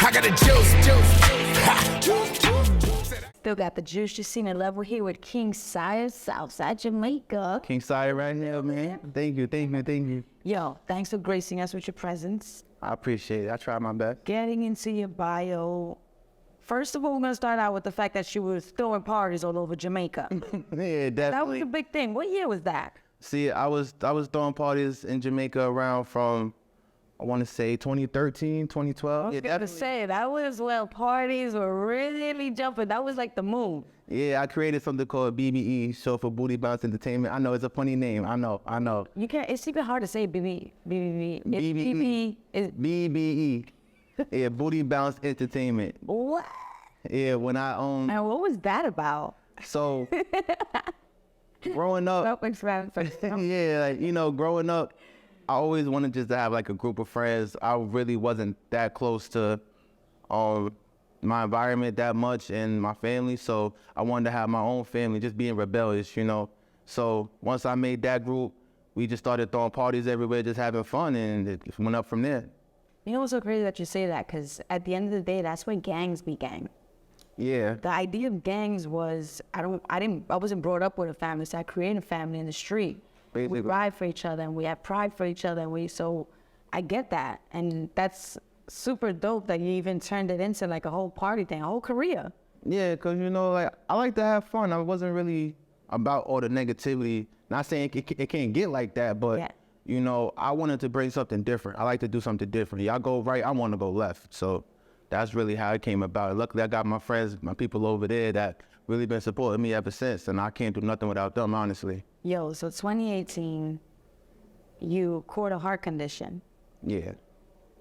I got the juice. Still got the juice. Jacina level here with King Siyah, Southside Jamaica. King Siyah right here, man. Thank you. Yo, thanks for gracing us with your presence. I appreciate it. I tried my best. Getting into your bio. First of all, we're going to start out with the fact that she was throwing parties all over Jamaica. Yeah, definitely. That was a big thing. What year was that? See, I was throwing parties in Jamaica around from, I want to say 2013, 2012. I was going to say, that was when parties were really jumping. That was like the move. Yeah, I created something called BBE, Show for Booty Bounce Entertainment. I know it's a funny name. I know. You can't. It's even hard to say BBE. BBE. BBE. Yeah, Booty Bounce Entertainment. What? Yeah, when I Man, what was that about? So growing up. Yeah, like, you know, growing up, I always wanted just to have like a group of friends. I really wasn't that close to my environment that much and my family, so I wanted to have my own family, just being rebellious, you know. So once I made that group, we just started throwing parties everywhere, just having fun, and it just went up from there. You know what's so crazy that you say that? Because at the end of the day, that's when gangs began. Yeah. The idea of gangs was, I wasn't brought up with a family, so I created a family in the street. Basically. We ride for each other and we have pride for each other, and so I get that, and that's super dope that you even turned it into like a whole party thing, a whole career. Yeah, cause you know, like I like to have fun. I wasn't really about all the negativity. Not saying it can't get like that, but yeah. You know, I wanted to bring something different. I like to do something different. Y'all go right, I want to go left. So that's really how it came about. Luckily, I got my friends, my people over there that really been supporting me ever since, and I can't do nothing without them, honestly. Yo, so 2018, you caught a heart condition. Yeah.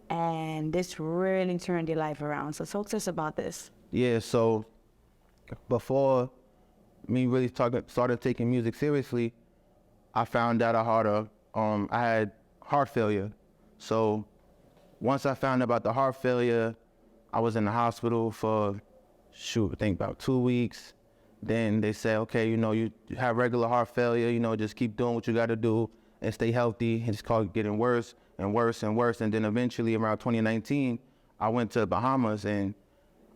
And this really turned your life around. So talk to us about this. Yeah, so before me really started taking music seriously, I found out I had heart failure. So once I found out about the heart failure, I was in the hospital for, I think about 2 weeks. Then they said, okay, you know, you have regular heart failure, you know, just keep doing what you got to do and stay healthy. And it's called getting worse and worse and worse. And then eventually around 2019, I went to Bahamas and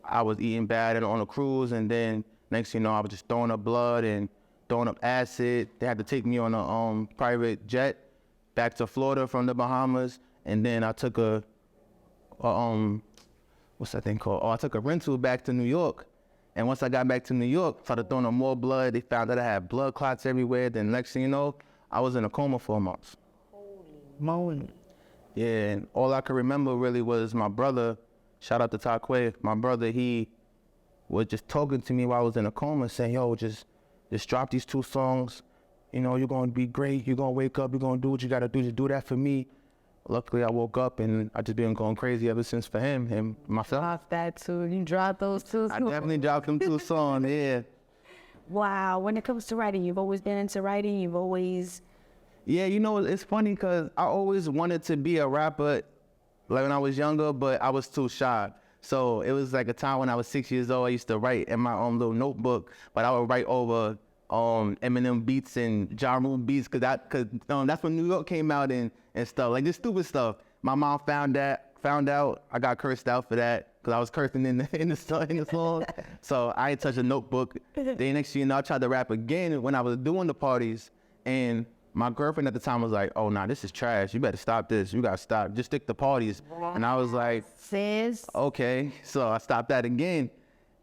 I was eating bad on a cruise. And then next thing you know, I was just throwing up blood and throwing up acid. They had to take me on a private jet back to Florida from the Bahamas. And then I took what's that thing called? I took a rental back to New York. And once I got back to New York, started throwing up more blood. They found that I had blood clots everywhere. Then next thing you know, I was in a coma for a month. Holy moly. Yeah, and all I could remember really was my brother, shout out to Taquay, my brother, he was just talking to me while I was in a coma, saying, yo, just drop these 2 songs. You know, you're going to be great. You're going to wake up. You're going to do what you got to do. Just do that for me. Luckily, I woke up and I just been going crazy ever since for him and myself. Dropped that too. You dropped those 2 songs. I definitely dropped them 2 songs, yeah. Wow. When it comes to writing, you've always been into writing. You've always... Yeah, you know, it's funny because I always wanted to be a rapper like when I was younger, but I was too shy. So it was like a time when I was 6 years old, I used to write in my own little notebook, but I would write over Eminem beats and Ja Rule beats, cause that's when New York came out and stuff, like this stupid stuff. My mom found out, I got cursed out for that, cause I was cursing in the song. So I ain't touched a notebook. Then next thing you know, I tried to rap again when I was doing the parties, and my girlfriend at the time was like, oh, nah, this is trash. You better stop this. You gotta stop. Just stick to parties. And I was like, sis. Okay. So I stopped that again.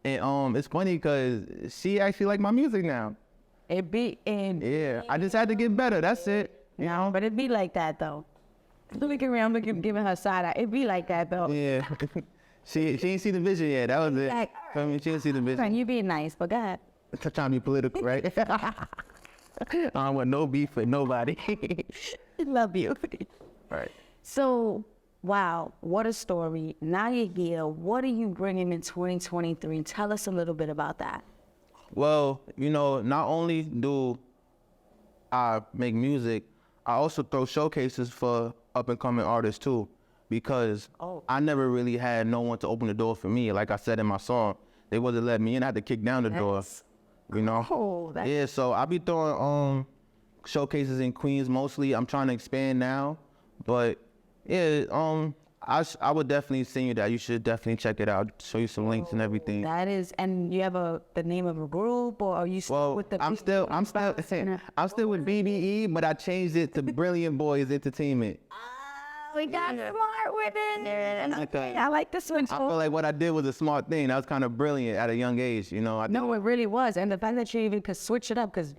And it's funny because she actually like my music now. Yeah, I just had to get better. That's it. You know, but it be like that though. Looking around, giving her side eye. It be like that though. Yeah. She ain't see the vision yet. That was it. Like, I mean, she didn't see the vision. You being nice, but go ahead. Trying to be political, right? I don't want no beef with nobody. Love you. Right. So, wow, what a story. Now you're here. What are you bringing in 2023? Tell us a little bit about that. Well, you know, not only do I make music, I also throw showcases for up-and-coming artists too, because I never really had no one to open the door for me. Like I said in my song, they wasn't letting me in. I had to kick down the door. You know? Yeah, so I be throwing showcases in Queens mostly. I'm trying to expand now, but yeah, I would definitely send you that. You should definitely check it out. Show you some links and everything. That is, and you have the name of a group, or are you still Well, with the? I'm still with BBE, but I changed it to Brilliant Boys Entertainment. We got smart with it. Okay. I like this one. I feel like what I did was a smart thing. That was kind of brilliant at a young age, you know. No, it really was, and the fact that you even could switch it up, because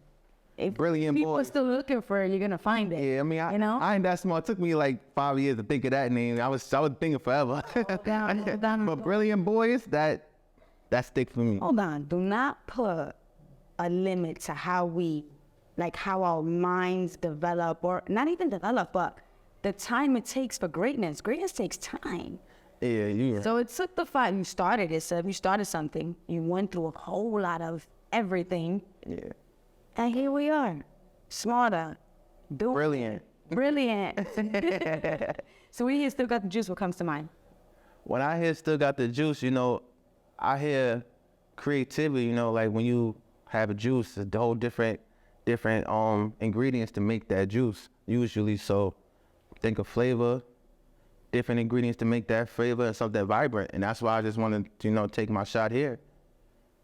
if Brilliant people are Boys. still looking for it, you're gonna find it. Yeah, I mean, you know. I ain't that smart. It took me like 5 years to think of that name. I was thinking forever. down. But Brilliant Boys, that stick for me. Hold on. Do not put a limit to how our minds develop, or not even develop, but the time it takes for greatness. Greatness takes time. Yeah, you. So it took the fight. You started it. So if you started something, you went through a whole lot of everything. Yeah. And here we are. Smarter. Brilliant. Brilliant. So when you still got the juice, what comes to mind? When I hear still got the juice, you know, I hear creativity, you know, like when you have a juice, it's a whole different ingredients to make that juice usually. So think of flavor, different ingredients to make that flavor and something vibrant. And that's why I just want to, you know, take my shot here.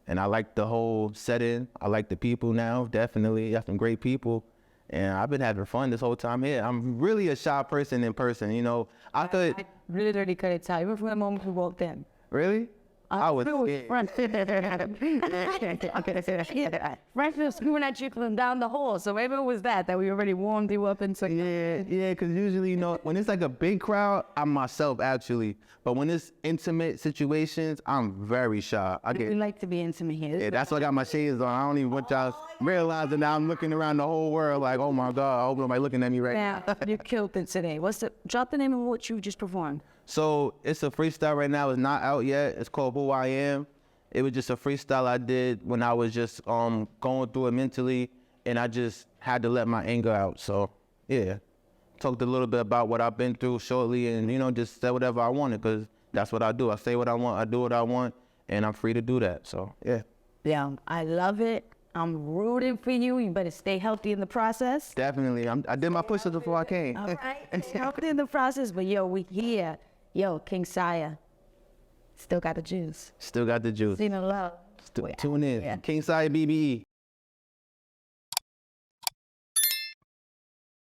And I like the whole setting. I like the people now, definitely. Got some great people. And I've been having fun this whole time here. I'm really a shy person in person, you know. I literally couldn't tell. Even from the moment we walked in. Really? I was scared. Frank was screaming at you from down the hall. So maybe it was that we already warmed you up into. Yeah, because usually, you know, when it's like a big crowd, I'm myself actually. But when it's intimate situations, I'm very shy. We like to be intimate here. Yeah, that's why I got my shades on. I don't even want y'all realizing that I'm looking around the whole world like, oh my God, I hope nobody looking at me right now. You killed it today. Drop the name of what you just performed. So it's a freestyle right now. It's not out yet. It's called Who I Am. It was just a freestyle I did when I was just going through it mentally, and I just had to let my anger out. So yeah, talked a little bit about what I've been through shortly, and you know, just say whatever I wanted, because that's what I do. I say what I want, I do what I want, and I'm free to do that. So yeah. Yeah, I love it. I'm rooting for you. You better stay healthy in the process. Definitely. I did my push-ups before I came. All right, stay healthy in the process. But yo, we here. Yo, King Siyah. Still got the juice. Still got the juice. Seen the love. Tune in. Yeah. King Siyah BBE.